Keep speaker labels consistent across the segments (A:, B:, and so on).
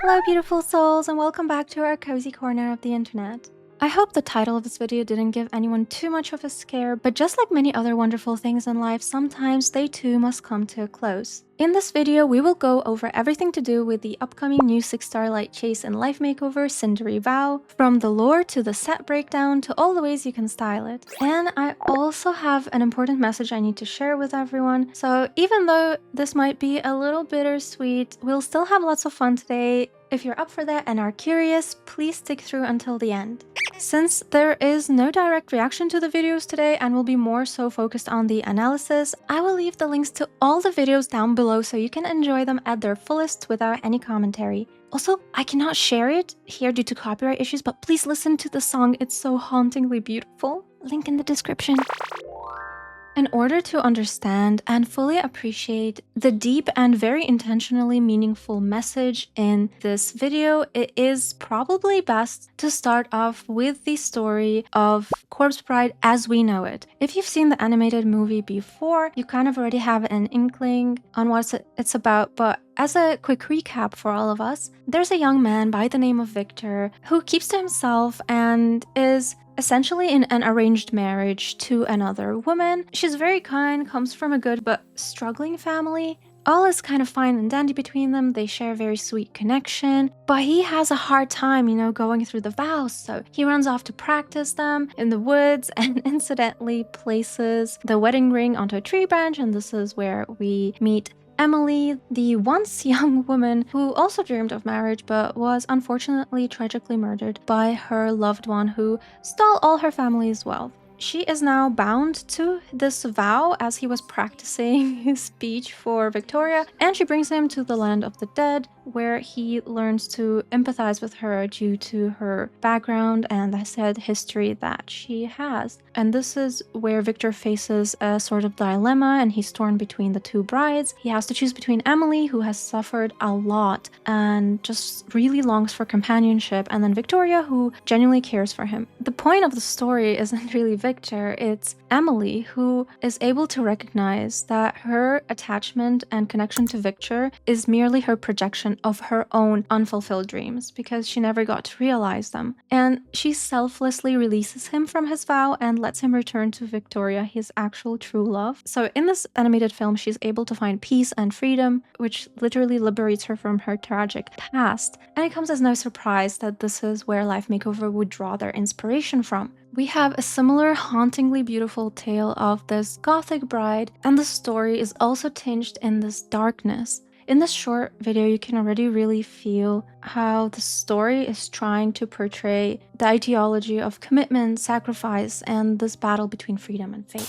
A: Hello beautiful souls, and welcome back to our cozy corner of the internet. I hope the title of this video didn't give anyone too much of a scare, but just like many other wonderful things in life, sometimes they too must come to a close. In this video, we will go over everything to do with the upcoming new 6-star light chase and life makeover, Cindery Vow, from the lore to the set breakdown to all the ways you can style it. And I also have an important message I need to share with everyone, so even though this might be a little bittersweet, we'll still have lots of fun today. If you're up for that and are curious, please stick through until the end. Since there is no direct reaction to the videos today and will be more so focused on the analysis, I will leave the links to all the videos down below so you can enjoy them at their fullest without any commentary. Also, I cannot share it here due to copyright issues, but please listen to the song, it's so hauntingly beautiful. Link in the description. In order to understand and fully appreciate the deep and very intentionally meaningful message in this video, it is probably best to start off with the story of Corpse Bride as we know it. If you've seen the animated movie before, you kind of already have an inkling on what it's about, but as a quick recap for all of us, there's a young man by the name of Victor who keeps to himself and is essentially in an arranged marriage to another woman. She's very kind, comes from a good but struggling family. All is kind of fine and dandy between them, they share a very sweet connection, but he has a hard time, going through the vows, so he runs off to practice them in the woods and incidentally places the wedding ring onto a tree branch, and this is where we meet Emily, the once young woman who also dreamed of marriage but was unfortunately tragically murdered by her loved one who stole all her family's wealth. She is now bound to this vow as he was practicing his speech for Victoria, and she brings him to the land of the dead, where he learns to empathize with her due to her background and the sad history that she has. And this is where Victor faces a sort of dilemma, and he's torn between the two brides. He has to choose between Emily, who has suffered a lot and just really longs for companionship, and then Victoria, who genuinely cares for him. The point of the story isn't really Victor, it's Emily, who is able to recognize that her attachment and connection to Victor is merely her projection of her own unfulfilled dreams because she never got to realize them. And she selflessly releases him from his vow and lets him return to Victoria, his actual true love. So in this animated film, she's able to find peace and freedom, which literally liberates her from her tragic past. And it comes as no surprise that this is where Life Makeover would draw their inspiration from. We have a similar hauntingly beautiful tale of this gothic bride, and the story is also tinged in this darkness. In this short video, you can already really feel how the story is trying to portray the ideology of commitment, sacrifice, and this battle between freedom and fate.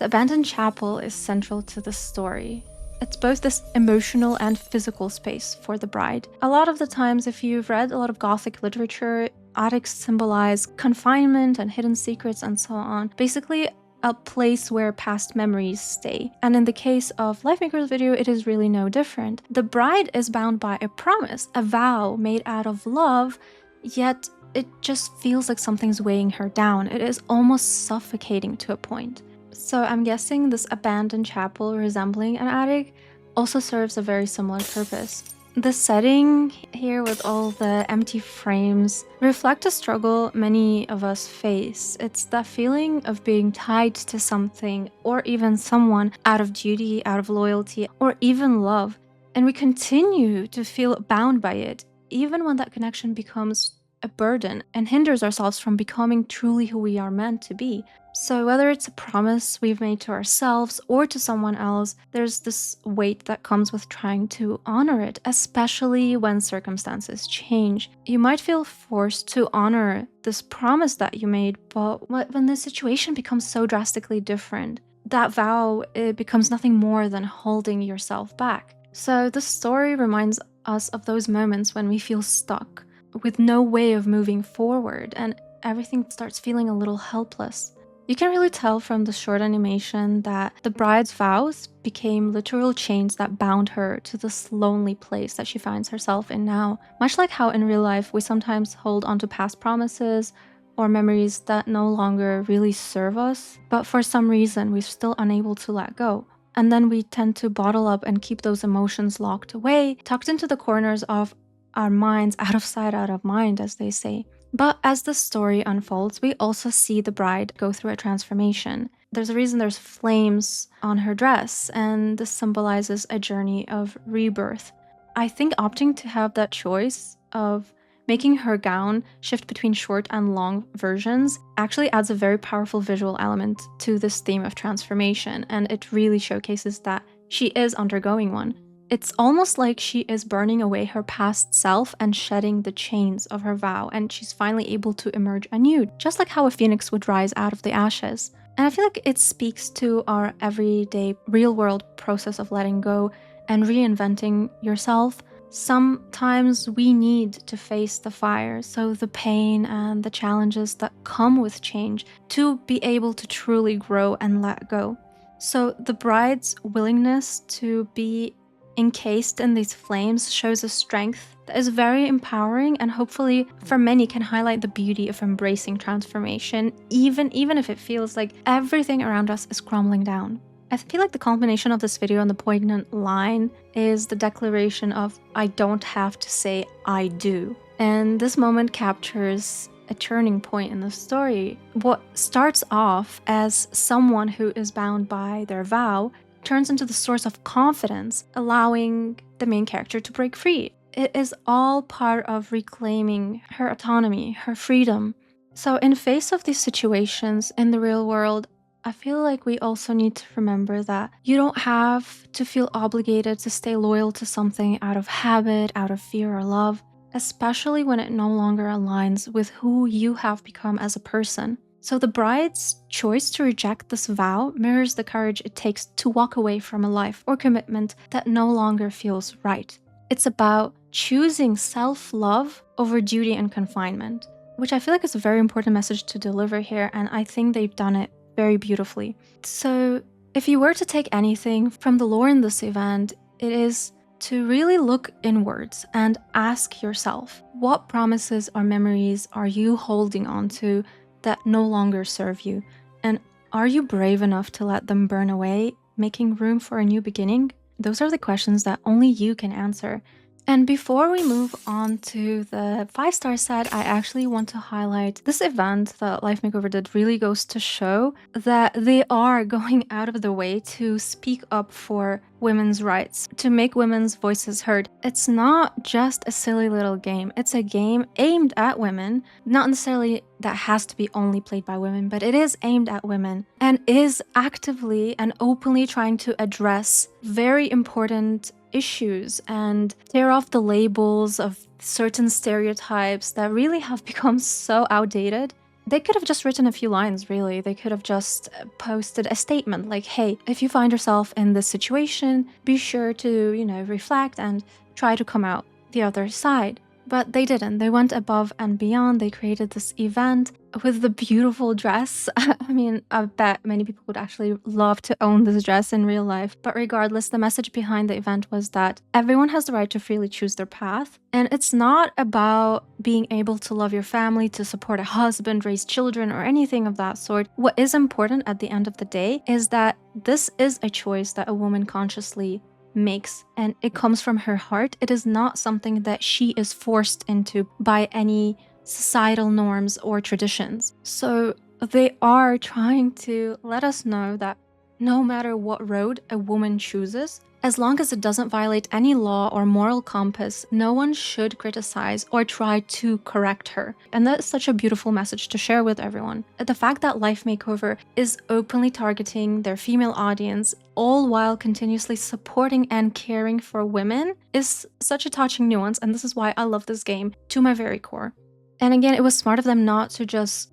A: The abandoned chapel is central to the story. It's both this emotional and physical space for the bride. A lot of the times, if you've read a lot of Gothic literature, attics symbolize confinement and hidden secrets and so on. Basically, a place where past memories stay. And in the case of Life Maker's video, it is really no different. The bride is bound by a promise, a vow made out of love, yet it just feels like something's weighing her down. It is almost suffocating to a point. So I'm guessing this abandoned chapel resembling an attic also serves a very similar purpose. The setting here with all the empty frames reflect a struggle many of us face. It's that feeling of being tied to something or even someone out of duty, out of loyalty, or even love. And we continue to feel bound by it, even when that connection becomes a burden and hinders ourselves from becoming truly who we are meant to be. So whether it's a promise we've made to ourselves or to someone else, there's this weight that comes with trying to honor it, especially when circumstances change. You might feel forced to honor this promise that you made, but when the situation becomes so drastically different, that vow, it becomes nothing more than holding yourself back. So this story reminds us of those moments when we feel stuck, with no way of moving forward, and everything starts feeling a little helpless. You can really tell from the short animation that the bride's vows became literal chains that bound her to this lonely place that she finds herself in now. Much like how in real life we sometimes hold onto past promises or memories that no longer really serve us, but for some reason we're still unable to let go. And then we tend to bottle up and keep those emotions locked away, tucked into the corners of our minds out of sight, out of mind, as they say. But as the story unfolds, we also see the bride go through a transformation. There's a reason there's flames on her dress, and this symbolizes a journey of rebirth. I think opting to have that choice of making her gown shift between short and long versions actually adds a very powerful visual element to this theme of transformation, and it really showcases that she is undergoing one. It's almost like she is burning away her past self and shedding the chains of her vow, and she's finally able to emerge anew, just like how a phoenix would rise out of the ashes. And I feel like it speaks to our everyday, real-world process of letting go and reinventing yourself. Sometimes we need to face the fire, so the pain and the challenges that come with change, to be able to truly grow and let go. So the bride's willingness to be encased in these flames shows a strength that is very empowering, and hopefully for many can highlight the beauty of embracing transformation, even if it feels like everything around us is crumbling down. I feel like the culmination of this video and the poignant line is the declaration of "I don't have to say I do." And this moment captures a turning point in the story. What starts off as someone who is bound by their vow turns into the source of confidence, allowing the main character to break free. It is all part of reclaiming her autonomy, her freedom. So in face of these situations in the real world, I feel like we also need to remember that you don't have to feel obligated to stay loyal to something out of habit, out of fear or love, especially when it no longer aligns with who you have become as a person. So the bride's choice to reject this vow mirrors the courage it takes to walk away from a life or commitment that no longer feels right. It's about choosing self-love over duty and confinement, which I feel like is a very important message to deliver here, and I think they've done it very beautifully. So if you were to take anything from the lore in this event, it is to really look inwards and ask yourself, what promises or memories are you holding on to that no longer serve you? And are you brave enough to let them burn away, making room for a new beginning? Those are the questions that only you can answer. And before we move on to the 5-star set, I actually want to highlight this event that Life Makeover did really goes to show that they are going out of the way to speak up for women's rights, to make women's voices heard. It's not just a silly little game. It's a game aimed at women, not necessarily that has to be only played by women, but it is aimed at women and is actively and openly trying to address very important issues and tear off the labels of certain stereotypes that really have become so outdated. They could have just written a few lines, really. They could have just posted a statement like, hey, if you find yourself in this situation, be sure to, reflect and try to come out the other side. But they didn't. They went above and beyond. They created this event with the beautiful dress. I mean, I bet many people would actually love to own this dress in real life. But regardless, the message behind the event was that everyone has the right to freely choose their path. And it's not about being able to love your family, to support a husband, raise children, or anything of that sort. What is important at the end of the day is that this is a choice that a woman consciously makes, and it comes from her heart. It is not something that she is forced into by any societal norms or traditions. So they are trying to let us know that no matter what road a woman chooses, as long as it doesn't violate any law or moral compass, no one should criticize or try to correct her. And that's such a beautiful message to share with everyone. The fact that Life Makeover is openly targeting their female audience, all while continuously supporting and caring for women, is such a touching nuance, and this is why I love this game to my very core. And again, it was smart of them not to just,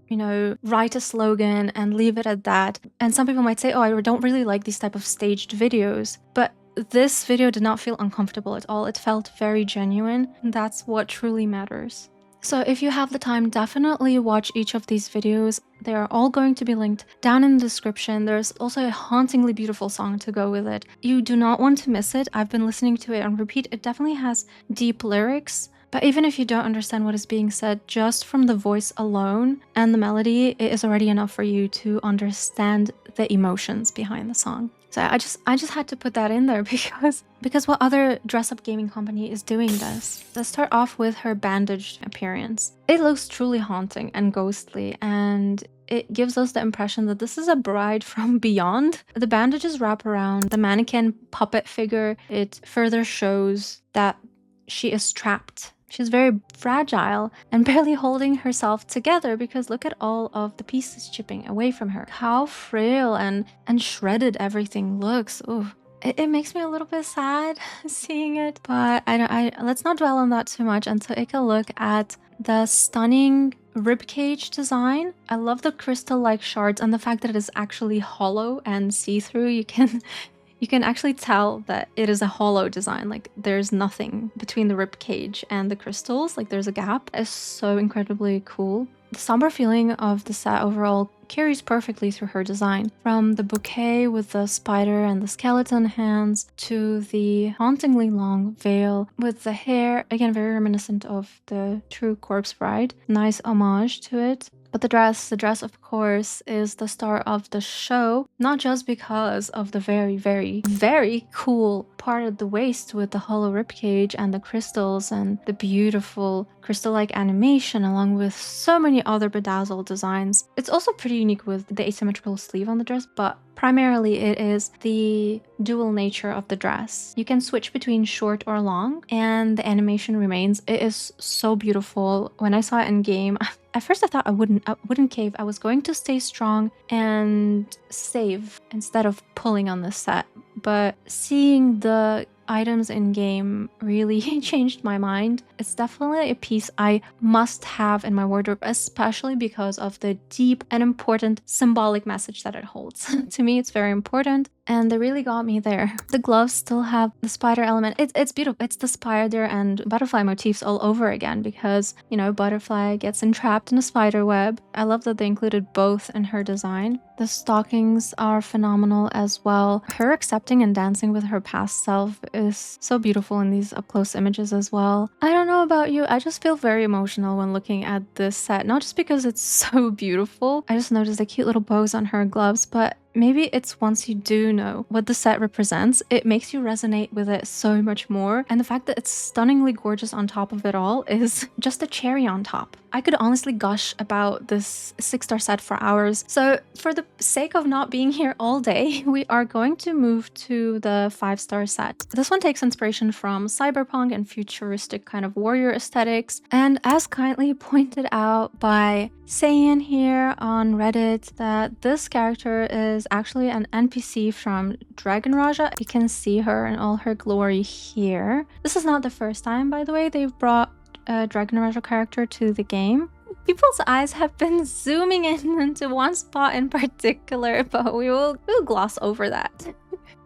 A: write a slogan and leave it at that. And some people might say, oh, I don't really like these type of staged videos. But this video did not feel uncomfortable at all. It felt very genuine. And that's what truly matters. So if you have the time, definitely watch each of these videos. They are all going to be linked down in the description. There's also a hauntingly beautiful song to go with it. You do not want to miss it. I've been listening to it on repeat. It definitely has deep lyrics. But even if you don't understand what is being said, just from the voice alone and the melody, it is already enough for you to understand the emotions behind the song. So I just had to put that in there because what other dress-up gaming company is doing this? Let's start off with her bandaged appearance. It looks truly haunting and ghostly, and it gives us the impression that this is a bride from beyond. The bandages wrap around the mannequin puppet figure. It further shows that she is trapped. She's very fragile and barely holding herself together because look at all of the pieces chipping away from her. How frail and shredded everything looks. Ooh. It makes me a little bit sad seeing it, but let's not dwell on that too much and take a look at the stunning ribcage design. I love the crystal-like shards and the fact that it is actually hollow and see-through. You can actually tell that it is a hollow design. Like there's nothing between the ribcage and the crystals. Like there's a gap. It's so incredibly cool. The somber feeling of the set overall carries perfectly through her design. From the bouquet with the spider and the skeleton hands to the hauntingly long veil with the hair, again very reminiscent of the true Corpse Bride. Nice homage to it. But the dress of course is the star of the show, not just because of the very, very, very cool part at the waist with the hollow ribcage and the crystals and the beautiful crystal-like animation along with so many other bedazzled designs. It's also pretty unique with the asymmetrical sleeve on the dress, but primarily it is the dual nature of the dress. You can switch between short or long and the animation remains. It is so beautiful. When I saw it in game, at first I thought I wouldn't cave. I was going to stay strong and save instead of pulling on this set. But seeing the items in game really changed my mind. It's definitely a piece I must have in my wardrobe, especially because of the deep and important symbolic message that it holds. To me, it's very important, and they really got me there. The gloves still have the spider element. It's beautiful. It's the spider and butterfly motifs all over again because, you know, butterfly gets entrapped in a spider web. I love that they included both in her design. The stockings are phenomenal as well. Her accepting and dancing with her past self is so beautiful in these up-close images as well. I don't know about you, I just feel very emotional when looking at this set, not just because it's so beautiful. I just noticed the cute little bows on her gloves, but maybe it's once you do know what the set represents, it makes you resonate with it so much more. And the fact that it's stunningly gorgeous on top of it all is just a cherry on top. I could honestly gush about this 6-star set for hours. So for the sake of not being here all day, we are going to move to the 5-star set. This one takes inspiration from cyberpunk and futuristic kind of warrior aesthetics. And as kindly pointed out by Sayin here on Reddit, that this character is actually an NPC from Dragon Raja. You can see her in all her glory here. This is not the first time, by the way, they've brought a Dragon Raja character to the game. People's eyes have been zooming in into one spot in particular, but we'll gloss over that.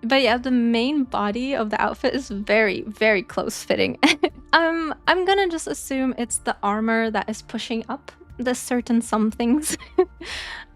A: But yeah, the main body of the outfit is very, very close fitting. I'm gonna just assume it's the armor that is pushing up the certain somethings.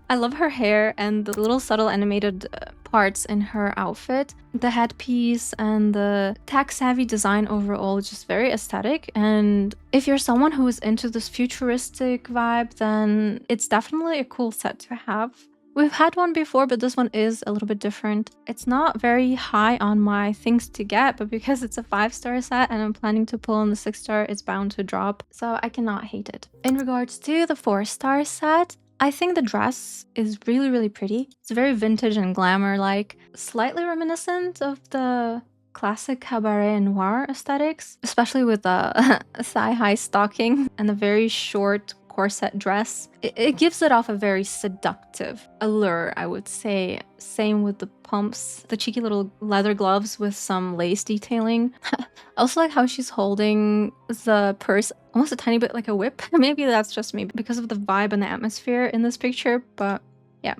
A: I love her hair and the little subtle animated parts in her outfit. The headpiece and the tech-savvy design overall is just very aesthetic. And if you're someone who is into this futuristic vibe, then it's definitely a cool set to have. We've had one before, but this one is a little bit different. It's not very high on my things to get, but because it's a 5-star set and I'm planning to pull on the 6-star, it's bound to drop. So I cannot hate it. In regards to the 4-star set, I think the dress is really, really pretty. It's very vintage and glamour-like, slightly reminiscent of the classic cabaret noir aesthetics, especially with the thigh-high stocking and the very short corset dress. It gives it off a very seductive allure, I would say. Same with the pumps, the cheeky little leather gloves with some lace detailing. I also like how she's holding the purse almost a tiny bit like a whip. Maybe that's just me because of the vibe and the atmosphere in this picture, but yeah.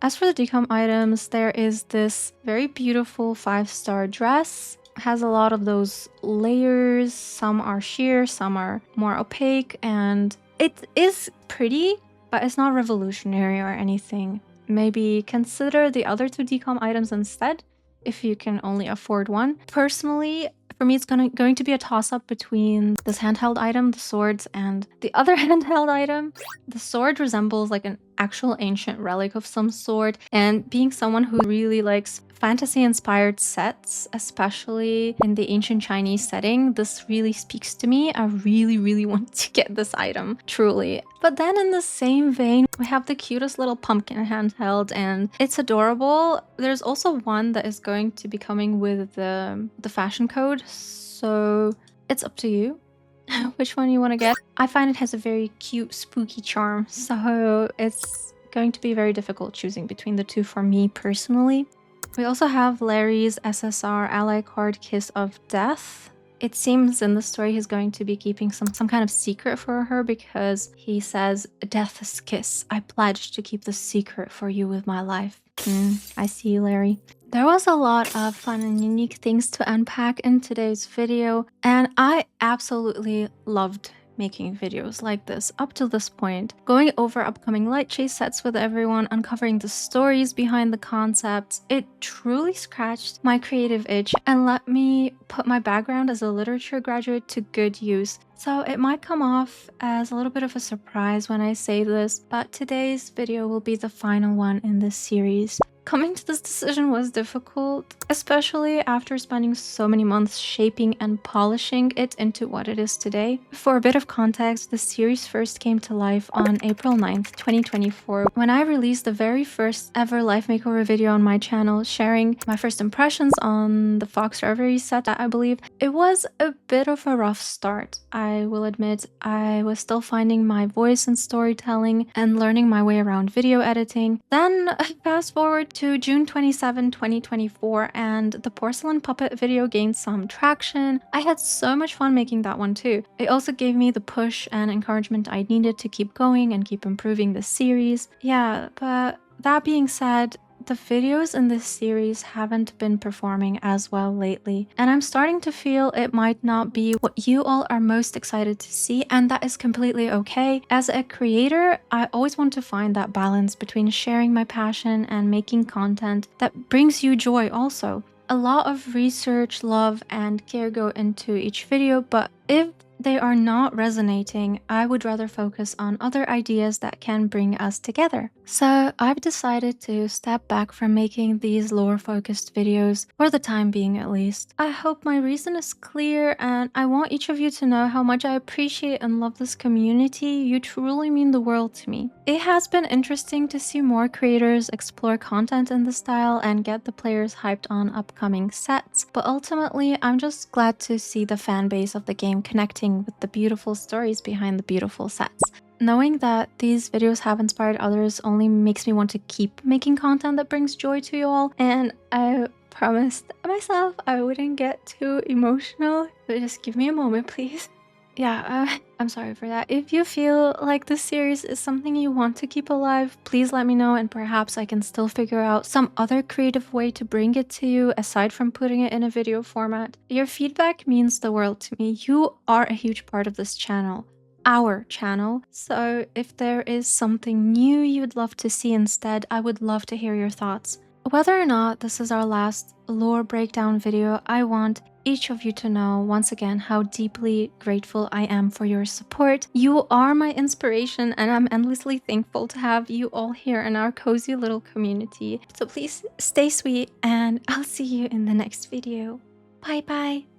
A: As for the decom items, there is this very beautiful 5-star dress. Has a lot of those layers. Some are sheer, some are more opaque, and it is pretty, but it's not revolutionary or anything. Maybe consider the other 2 decom items instead, if you can only afford one. Personally, for me, it's going to be a toss-up between this handheld item, the swords, and the other handheld item. The sword resembles like an actual ancient relic of some sort, and being someone who really likes fantasy-inspired sets, especially in the ancient Chinese setting. This really speaks to me. I really want to get this item, truly. But then in the same vein, we have the cutest little pumpkin handheld, and it's adorable. There's also one that is going to be coming with the fashion code, so it's up to you which one you want to get. I find it has a very cute, spooky charm, so it's going to be very difficult choosing between the two for me personally. We also have Larry's SSR ally card, Kiss of Death. It seems in the story he's going to be keeping some kind of secret for her because he says, "Death's kiss. I pledge to keep the secret for you with my life." I see you, Larry. There was a lot of fun and unique things to unpack in today's video, and I absolutely loved making videos like this up to this point, going over upcoming light chase sets with everyone, uncovering the stories behind the concepts. It truly scratched my creative itch and let me put my background as a literature graduate to good use. So it might come off as a little bit of a surprise when I say this, but today's video will be the final one in this series. Coming to this decision was difficult, especially after spending so many months shaping and polishing it into what it is today. For a bit of context, the series first came to life on April 9th, 2024, when I released the very first ever life makeover video on my channel, sharing my first impressions on the Fox Reverie set, I believe. It was a bit of a rough start, I will admit. I was still finding my voice in storytelling and learning my way around video editing. Then fast forward to June 27, 2024, and the porcelain puppet video gained some traction. I had so much fun making that one too. It also gave me the push and encouragement I needed to keep going and keep improving the series. Yeah, but that being said, the videos in this series haven't been performing as well lately, and I'm starting to feel it might not be what you all are most excited to see, and that is completely okay. As a creator, I always want to find that balance between sharing my passion and making content that brings you joy also. A lot of research, love, and care go into each video, but if they are not resonating, I would rather focus on other ideas that can bring us together. So I've decided to step back from making these lore-focused videos, for the time being at least. I hope my reason is clear, and I want each of you to know how much I appreciate and love this community. You truly mean the world to me. It has been interesting to see more creators explore content in this style and get the players hyped on upcoming sets, but ultimately I'm just glad to see the fan base of the game connecting with the beautiful stories behind the beautiful sets. Knowing that these videos have inspired others only makes me want to keep making content that brings joy to you all, and I promised myself I wouldn't get too emotional, but just give me a moment, please. Yeah, I'm sorry for that. If you feel like this series is something you want to keep alive, please let me know, and perhaps I can still figure out some other creative way to bring it to you aside from putting it in a video format. Your feedback means the world to me. You are a huge part of this channel, our channel. So if there is something new you'd love to see instead, I would love to hear your thoughts. Whether or not this is our last lore breakdown video, I want each of you to know once again how deeply grateful I am for your support. You are my inspiration, and I'm endlessly thankful to have you all here in our cozy little community. So please stay sweet, and I'll see you in the next video. Bye bye.